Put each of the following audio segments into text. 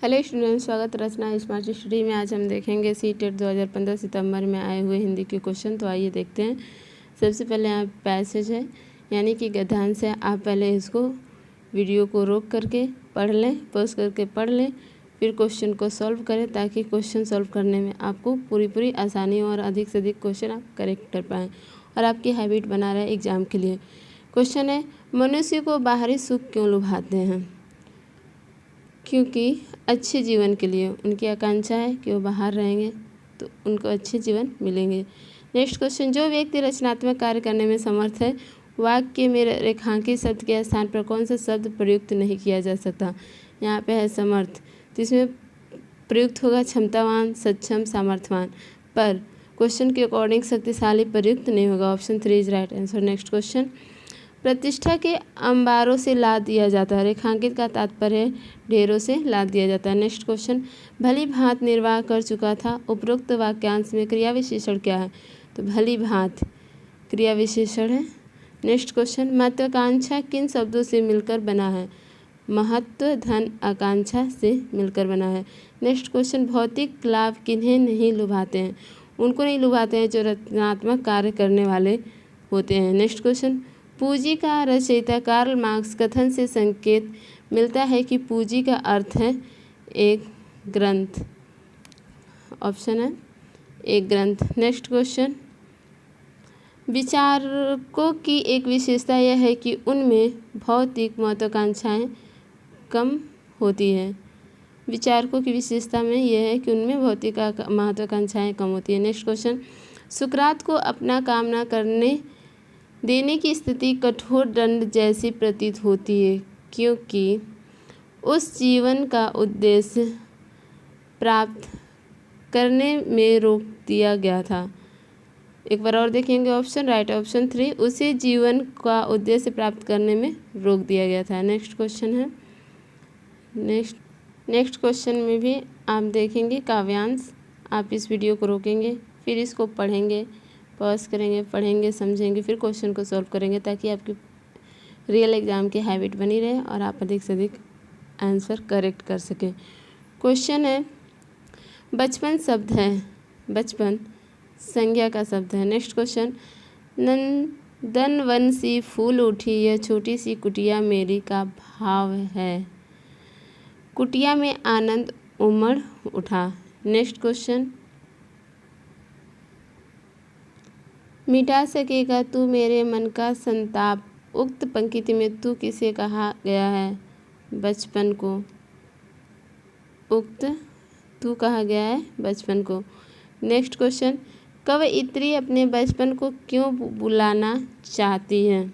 Hello students, स्वागत रचना smart study में। आज हम देखेंगे सीटेट 2015 सितंबर में आए हुए हिंदी के क्वेश्चन। तो आइए देखते हैं। सबसे पहले यहाँ पैसेज है यानी कि गद्यांश है। आप पहले इसको वीडियो को रोक करके पढ़ लें, पॉज करके पढ़ लें, फिर क्वेश्चन को सॉल्व करें ताकि क्वेश्चन सॉल्व करने में आपको पूरी आसानी और अधिक से अधिक क्वेश्चन आप करेक्ट कर पाएँ और आपकी हैबिट बना रहे एग्ज़ाम के लिए। क्वेश्चन है, मनुष्य को बाहरी सुख क्यों लुभाते हैं? क्योंकि अच्छे जीवन के लिए उनकी आकांक्षा है कि वो बाहर रहेंगे तो उनको अच्छे जीवन मिलेंगे। नेक्स्ट क्वेश्चन, जो व्यक्ति रचनात्मक कार्य करने में समर्थ है, वाक्य में रेखांकित शब्द के स्थान पर कौन सा शब्द प्रयुक्त नहीं किया जा सकता? यहाँ पे है समर्थ, तो इसमें प्रयुक्त होगा क्षमतावान, सक्षम, सामर्थ्यवान। पर क्वेश्चन के अकॉर्डिंग शक्तिशाली प्रयुक्त नहीं होगा। Option 3 is right answer. Next question, प्रतिष्ठा के अंबारों से लाद दिया जाता है। रेखांकित का तात्पर्य है ढेरों से लाद दिया जाता है। नेक्स्ट क्वेश्चन, भली भांत निर्वाह कर चुका था। उपरोक्त वाक्यांश में क्रिया विशेषण क्या है? तो भली भांत क्रिया विशेषण है। नेक्स्ट क्वेश्चन, महत्वाकांक्षा किन शब्दों से मिलकर बना है? महत्व, धन, आकांक्षा से मिलकर बना है। नेक्स्ट क्वेश्चन, भौतिक लाभ किन्हें नहीं लुभाते हैं? उनको नहीं लुभाते हैं जो रचनात्मक कार्य करने वाले होते हैं। नेक्स्ट क्वेश्चन, पूंजी का रचयिता कार्ल मार्क्स कथन से संकेत मिलता है कि पूंजी का अर्थ है एक ग्रंथ। ऑप्शन है एक ग्रंथ। नेक्स्ट क्वेश्चन, विचारकों की एक विशेषता यह है कि उनमें भौतिक महत्वाकांक्षाएं कम होती है। विचारकों की विशेषता में यह है कि उनमें भौतिक महत्वाकांक्षाएं कम होती है। नेक्स्ट क्वेश्चन, सुकरात को अपना काम न करने देने की स्थिति कठोर दंड जैसी प्रतीत होती है क्योंकि उस जीवन का उद्देश्य प्राप्त करने में रोक दिया गया था। एक बार और देखेंगे ऑप्शन राइट। ऑप्शन 3, उसे जीवन का उद्देश्य प्राप्त करने में रोक दिया गया था। नेक्स्ट क्वेश्चन है, नेक्स्ट क्वेश्चन में भी आप देखेंगे काव्यांश। आप इस वीडियो को रोकेंगे, फिर इसको पढ़ेंगे, पॉज करेंगे, पढ़ेंगे, समझेंगे, फिर क्वेश्चन को सॉल्व करेंगे ताकि आपकी रियल एग्ज़ाम की हैबिट बनी रहे और आप अधिक से अधिक आंसर करेक्ट कर सकें। क्वेश्चन है, बचपन शब्द है, बचपन संज्ञा का शब्द है। नेक्स्ट क्वेश्चन, नंदन वन सी फूल उठी यह छोटी सी कुटिया मेरी का भाव है। कुटिया में आनंद उमड़ उठा। नेक्स्ट क्वेश्चन, मिटा सकेगा तू मेरे मन का संताप। उक्त पंक्ति में तू किसे कहा गया है? बचपन को। उक्त तू कहा गया है बचपन को। नेक्स्ट क्वेश्चन, कवयित्री अपने बचपन को क्यों बुलाना चाहती है?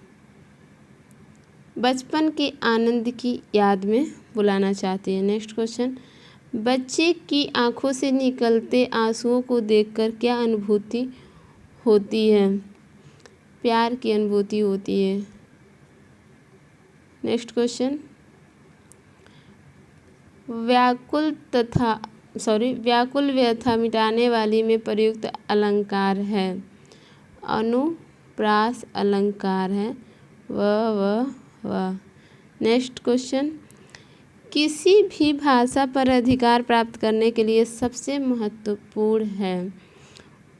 बचपन के आनंद की याद में बुलाना चाहती है। नेक्स्ट क्वेश्चन, बच्चे की आंखों से निकलते आंसुओं को देखकर क्या अनुभूति होती है? प्यार की अनुभूति होती है। नेक्स्ट क्वेश्चन, व्याकुल व्यथा मिटाने वाली में प्रयुक्त अलंकार है। अनुप्रास अलंकार है। वह। नेक्स्ट क्वेश्चन, किसी भी भाषा पर अधिकार प्राप्त करने के लिए सबसे महत्वपूर्ण है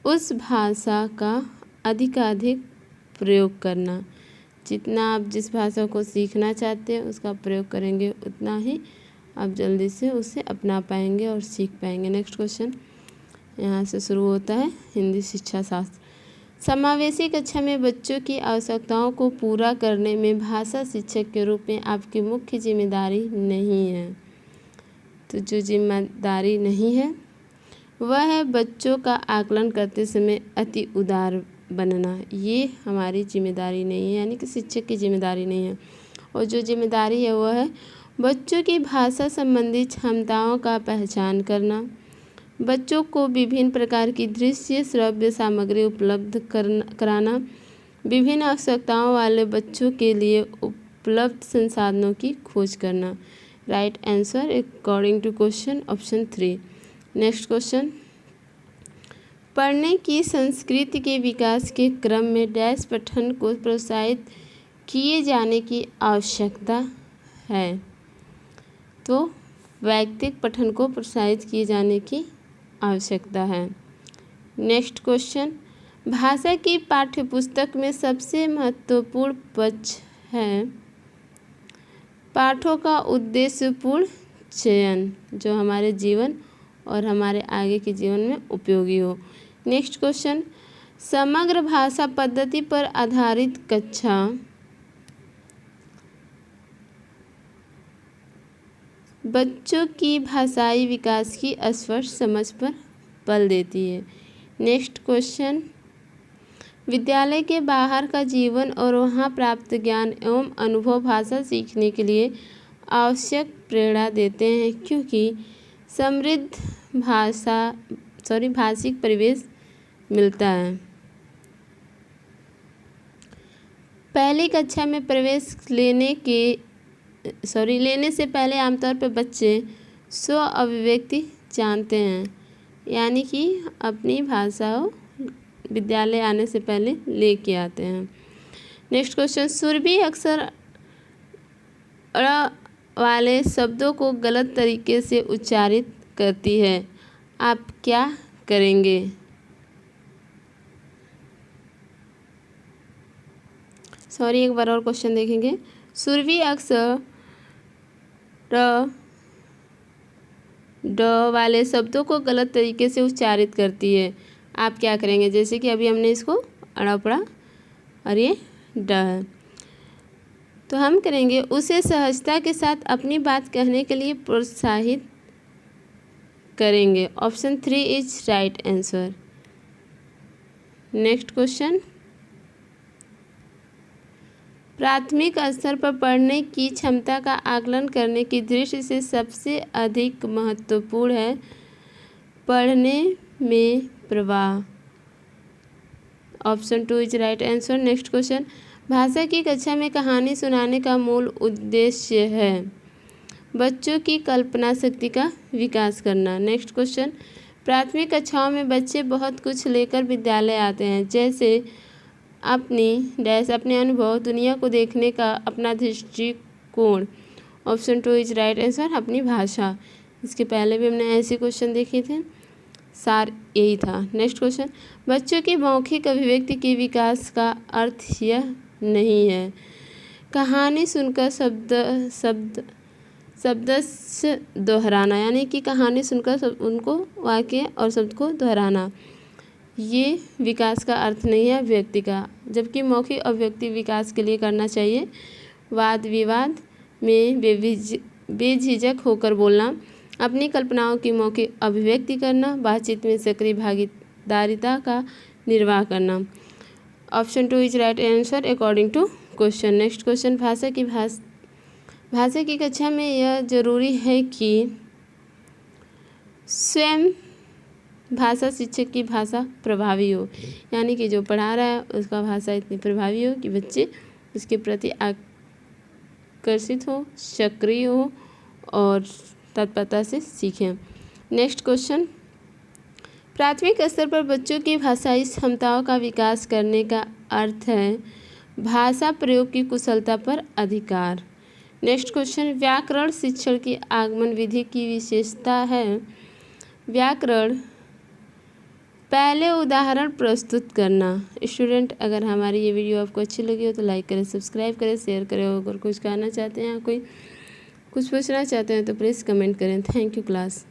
उस भाषा का अधिकाधिक प्रयोग करना। जितना आप जिस भाषा को सीखना चाहते हैं उसका प्रयोग करेंगे उतना ही आप जल्दी से उसे अपना पाएंगे और सीख पाएंगे। नेक्स्ट क्वेश्चन यहाँ से शुरू होता है, हिंदी शिक्षा शास्त्र। समावेशी कक्षा में बच्चों की आवश्यकताओं को पूरा करने में भाषा शिक्षक के रूप में आपकी मुख्य जिम्मेदारी नहीं है। तो जो जिम्मेदारी नहीं है वह है बच्चों का आकलन करते समय अति उदार बनना। ये हमारी जिम्मेदारी नहीं है, यानी कि शिक्षक की जिम्मेदारी नहीं है। और जो जिम्मेदारी है वह है बच्चों की भाषा संबंधी क्षमताओं का पहचान करना, बच्चों को विभिन्न प्रकार की दृश्य श्रव्य सामग्री उपलब्ध कराना, विभिन्न आवश्यकताओं वाले बच्चों के लिए उपलब्ध संसाधनों की खोज करना। Right answer according to question option 3। Next question, पढ़ने की संस्कृति के विकास के क्रम में डैश पठन को प्रोत्साहित किए जाने की आवश्यकता है। तो वैयक्तिक पठन को प्रोत्साहित किए जाने की आवश्यकता है। नेक्स्ट क्वेश्चन, भाषा की पाठ्यपुस्तक में सबसे महत्वपूर्ण पक्ष है पाठों का उद्देश्यपूर्ण चयन, जो हमारे जीवन और हमारे आगे के जीवन में उपयोगी हो। नेक्स्ट क्वेश्चन, समग्र भाषा पद्धति पर आधारित कक्षा बच्चों की भाषाई विकास की स्पष्ट समझ पर बल देती है। नेक्स्ट क्वेश्चन, विद्यालय के बाहर का जीवन और वहाँ प्राप्त ज्ञान एवं अनुभव भाषा सीखने के लिए आवश्यक प्रेरणा देते हैं, क्योंकि समृद्ध भाषिक परिवेश मिलता है। पहली कक्षा में प्रवेश लेने से पहले आमतौर पर बच्चे स्व अभिव्यक्ति जानते हैं, यानी कि अपनी भाषा विद्यालय आने से पहले लेके आते हैं। नेक्स्ट क्वेश्चन, सुरभि अक्सर ड़ वाले शब्दों को गलत तरीके से उच्चारित करती है, आप क्या करेंगे? एक बार और क्वेश्चन देखेंगे। सुरभि अक्सर ड वाले शब्दों को गलत तरीके से उच्चारित करती है, आप क्या करेंगे? जैसे कि अभी हमने इसको अड़ा पड़ा और ये ड है, तो हम करेंगे उसे सहजता के साथ अपनी बात कहने के लिए प्रोत्साहित करेंगे। Option 3 is right answer. Next question, प्राथमिक स्तर पर पढ़ने की क्षमता का आकलन करने की दृष्टि से सबसे अधिक महत्वपूर्ण है पढ़ने में प्रवाह। Option 2 is right answer. Next question, भाषा की कक्षा में कहानी सुनाने का मूल उद्देश्य है बच्चों की कल्पना शक्ति का विकास करना। नेक्स्ट क्वेश्चन, प्राथमिक कक्षाओं में बच्चे बहुत कुछ लेकर विद्यालय आते हैं, जैसे अपने अनुभव, दुनिया को देखने का अपना दृष्टिकोण। ऑप्शन 2 इज राइट आंसर, अपनी भाषा। इसके पहले भी हमने ऐसे क्वेश्चन देखे थे, सार यही था। नेक्स्ट क्वेश्चन, बच्चों की मौखिक अभिव्यक्ति के विकास का अर्थ यह नहीं है कहानी सुनकर शब्द से दोहराना, यानी कि कहानी सुनकर उनको वाक्य और शब्द को दोहराना, ये विकास का अर्थ नहीं है अभिव्यक्ति का। जबकि मौखिक अभिव्यक्ति विकास के लिए करना चाहिए वाद विवाद में बेझिझक होकर बोलना, अपनी कल्पनाओं की मौखिक अभिव्यक्ति करना, बातचीत में सक्रिय भागीदारिता का निर्वाह करना। Option 2 is right answer according to question. Next question, भाषा की कक्षा में यह जरूरी है कि स्वयं भाषा शिक्षक की भाषा प्रभावी हो, यानी कि जो पढ़ा रहा है उसका भाषा इतनी प्रभावी हो कि बच्चे उसके प्रति आकर्षित हो, सक्रिय हो और तत्परता से सीखें। नेक्स्ट क्वेश्चन, प्राथमिक स्तर पर बच्चों की भाषाई क्षमताओं का विकास करने का अर्थ है भाषा प्रयोग की कुशलता पर अधिकार। नेक्स्ट क्वेश्चन, व्याकरण शिक्षण की आगमन विधि की विशेषता है व्याकरण पहले उदाहरण प्रस्तुत करना। स्टूडेंट, अगर हमारी ये वीडियो आपको अच्छी लगी हो तो लाइक करें, सब्सक्राइब करें, शेयर करें। अगर कुछ कहना चाहते हैं या कोई कुछ पूछना चाहते हैं तो प्लीज़ कमेंट करें। Thank you class.